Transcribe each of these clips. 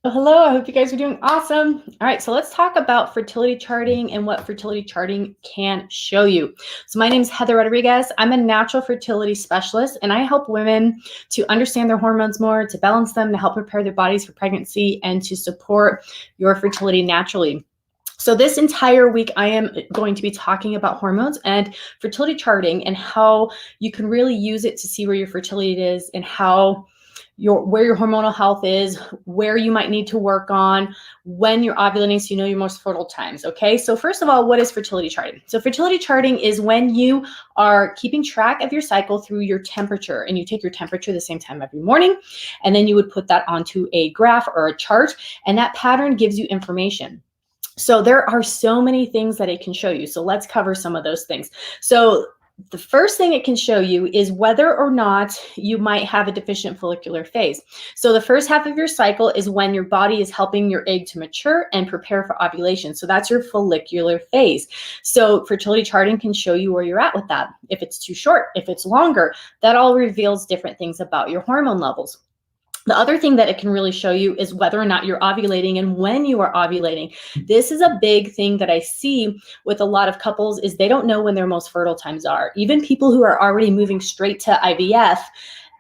Well, hello, I hope you guys are doing awesome. All right, so let's talk about fertility charting and what fertility charting can show you. So my name is Heather Rodriguez. I'm a natural fertility specialist, and I help women to understand their hormones more, to balance them, to help prepare their bodies for pregnancy, and to support your fertility naturally. So this entire week, I am going to be talking about hormones and fertility charting and how you can really use it to see where your fertility is and how where your hormonal health is, where you might need to work on, when you're ovulating, so you know your most fertile times. Okay, so first of all, what is fertility charting? So fertility charting is when you are keeping track of your cycle through your temperature, and you take your temperature the same time every morning, and then you would put that onto a graph or a chart, and that pattern gives you information. So there are so many things that it can show you. So let's cover some of those things. So the first thing it can show you is whether or not you might have a deficient follicular phase. So the first half of your cycle is when your body is helping your egg to mature and prepare for ovulation. So that's your follicular phase. So fertility charting can show you where you're at with that. If it's too short, if it's longer, that all reveals different things about your hormone levels. The other thing that it can really show you is whether or not you're ovulating and when you are ovulating. This is a big thing that I see with a lot of couples is they don't know when their most fertile times are. Even people who are already moving straight to IVF,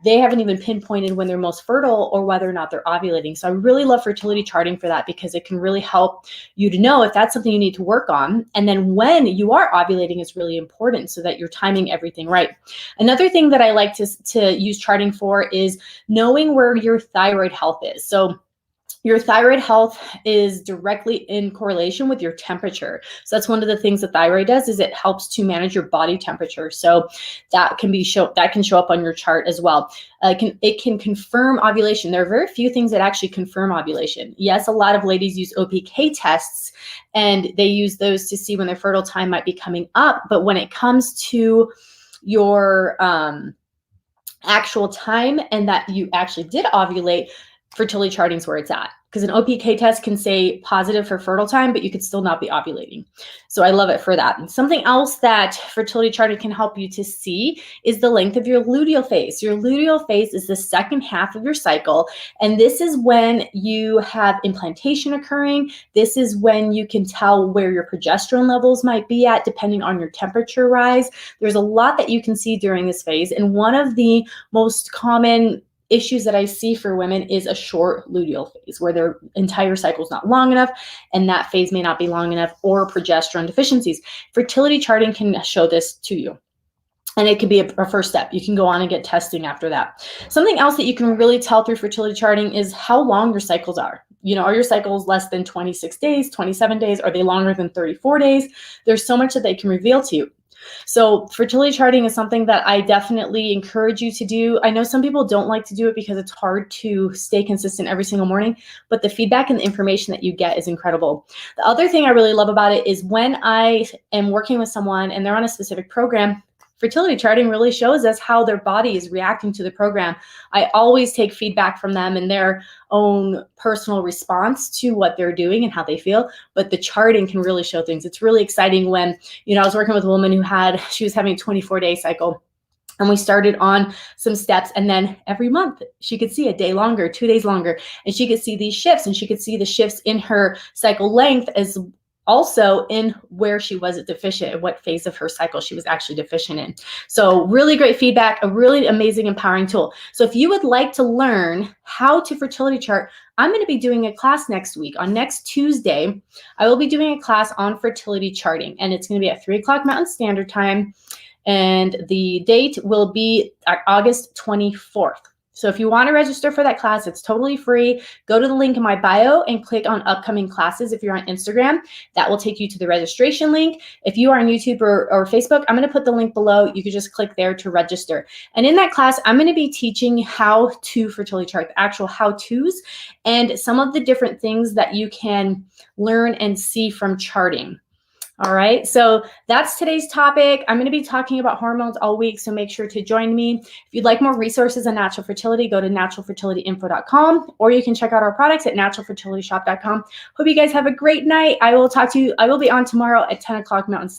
they haven't even pinpointed when they're most fertile or whether or not they're ovulating. So I really love fertility charting for that because it can really help you to know if that's something you need to work on. And then when you are ovulating is really important so that you're timing everything right. Another thing that I like to use charting for is knowing where your thyroid health is. So your thyroid health is directly in correlation with your temperature. So that's one of the things the thyroid does is it helps to manage your body temperature. So that can show up on your chart as well. It can confirm ovulation. There are very few things that actually confirm ovulation. Yes, a lot of ladies use OPK tests and they use those to see when their fertile time might be coming up. But when it comes to your actual time and that you actually did ovulate, fertility charting is where it's at. Because an OPK test can say positive for fertile time, but you could still not be ovulating. So I love it for that. And something else that fertility charting can help you to see is the length of your luteal phase. Your luteal phase is the second half of your cycle. And this is when you have implantation occurring. This is when you can tell where your progesterone levels might be at, depending on your temperature rise. There's a lot that you can see during this phase. And one of the most common issues that I see for women is a short luteal phase where their entire cycle is not long enough and that phase may not be long enough, or progesterone deficiencies. Fertility charting can show this to you. And it could be a first step. You can go on and get testing after that. Something else that you can really tell through fertility charting is how long your cycles are. You know, are your cycles less than 26 days, 27 days? Are they longer than 34 days? There's so much that they can reveal to you. So fertility charting is something that I definitely encourage you to do. I know some people don't like to do it because it's hard to stay consistent every single morning, but the feedback and the information that you get is incredible. The other thing I really love about it is when I am working with someone and they're on a specific program, fertility charting really shows us how their body is reacting to the program. I always take feedback from them and their own personal response to what they're doing and how they feel, but the charting can really show things. It's really exciting when, I was working with a woman she was having a 24-day cycle. And we started on some steps, and then every month she could see a day longer, 2 days longer, and she could see these shifts, and she could see the shifts in her cycle length as also in where she was deficient and what phase of her cycle she was actually deficient in. So really great feedback, a really amazing, empowering tool. So if you would like to learn how to fertility chart, I'm going to be doing a class next week. On next Tuesday, I will be doing a class on fertility charting, and it's going to be at 3 o'clock Mountain Standard Time. And the date will be August 24th. So if you want to register for that class, it's totally free. Go to the link in my bio and click on upcoming classes. If you're on Instagram, that will take you to the registration link. If you are on YouTube or Facebook, I'm going to put the link below. You can just click there to register. And in that class, I'm going to be teaching how to fertility chart, the actual how-tos, and some of the different things that you can learn and see from charting. All right, so that's today's topic. I'm going to be talking about hormones all week, so make sure to join me. If you'd like more resources on natural fertility, go to naturalfertilityinfo.com, or you can check out our products at naturalfertilityshop.com. Hope you guys have a great night. I will be on tomorrow at 10 o'clock Mountain Standard.